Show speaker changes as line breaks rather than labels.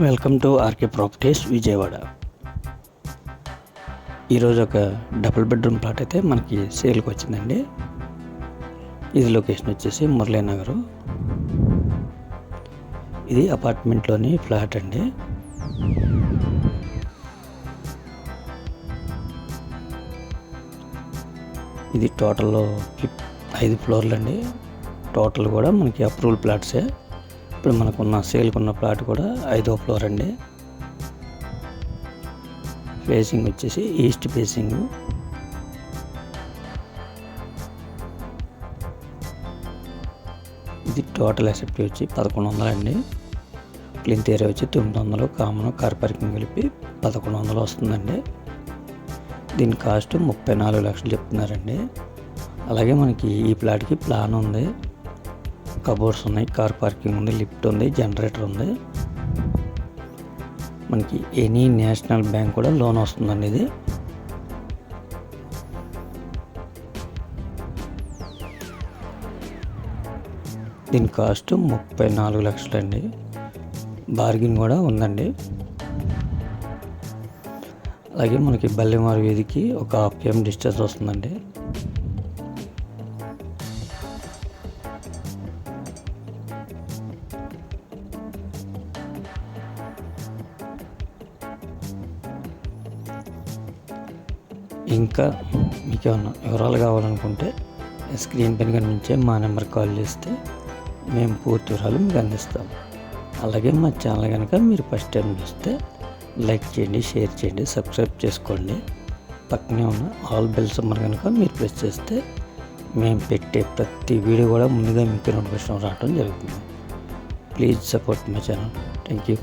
Welcome to RK properties Vijayawada. ఈరోజు ఒక double bedroom plot అయితే మనకి సేల్కి వచ్చిందండి. ఇది లొకేషన్ వచ్చేసి మురళీనగర్. ఇది అపార్ట్మెంట్లోని ఫ్లాట్ అండి. ఇది టోటల్ 5 ఫ్లోర్లు అండి. టోటల్ కూడా మనకి అప్రూవల్ ప్లాట్సే. ఇప్పుడు మనకున్న సేల్కి ఉన్న ప్లాట్ కూడా 5వ ఫ్లోర్ అండి. ఫేసింగ్ వచ్చేసి ఈస్ట్ ఫేసింగ్. ఇది టోటల్ ఎస్ఎఫ్టీ వచ్చి 1100 అండి. ప్లింత్ ఏరియా వచ్చి 900, కామన్ కార్ పార్కింగ్ కలిపి 1100 వస్తుందండి. దీని కాస్ట్ 34 లక్షలు చెప్తున్నారండి. అలాగే మనకి ఈ ప్లాట్కి ప్లాన్ ఉంది, కబోర్డ్స్ ఉన్నాయి, కార్ పార్కింగ్ ఉంది, లిఫ్ట్ ఉంది, జనరేటర్ ఉంది. మనకి ఎనీ నేషనల్ బ్యాంక్ కూడా లోన్ వస్తుందండి. ఇది దీని కాస్ట్ 34 లక్షలు అండి. బార్గిన్ కూడా ఉందండి. అలాగే మనకి బల్లెమారు వీధికి ఒక 1/2 km డిస్టెన్స్ వస్తుందండి. ఇంకా మీకు ఏమన్నా వివరాలు కావాలనుకుంటే స్క్రీన్ పైన కనిపించే మా నెంబర్ కాల్ చేస్తే మేము పూర్తి వివరాలు మీకు అందిస్తాం. అలాగే మా ఛానల్ కనుక మీరు ఫస్ట్ టైం చూస్తే లైక్ చేయండి, షేర్ చేయండి, సబ్స్క్రైబ్ చేసుకోండి. పక్కనే ఉన్న ఆల్ బెల్ సింబల్ కనుక మీరు ప్రెస్ చేస్తే మేము పెట్టే ప్రతి వీడియో కూడా ముందుగా మీకు నోటిఫికేషన్ రావడం జరుగుతుంది. Please support my channel. Thank you.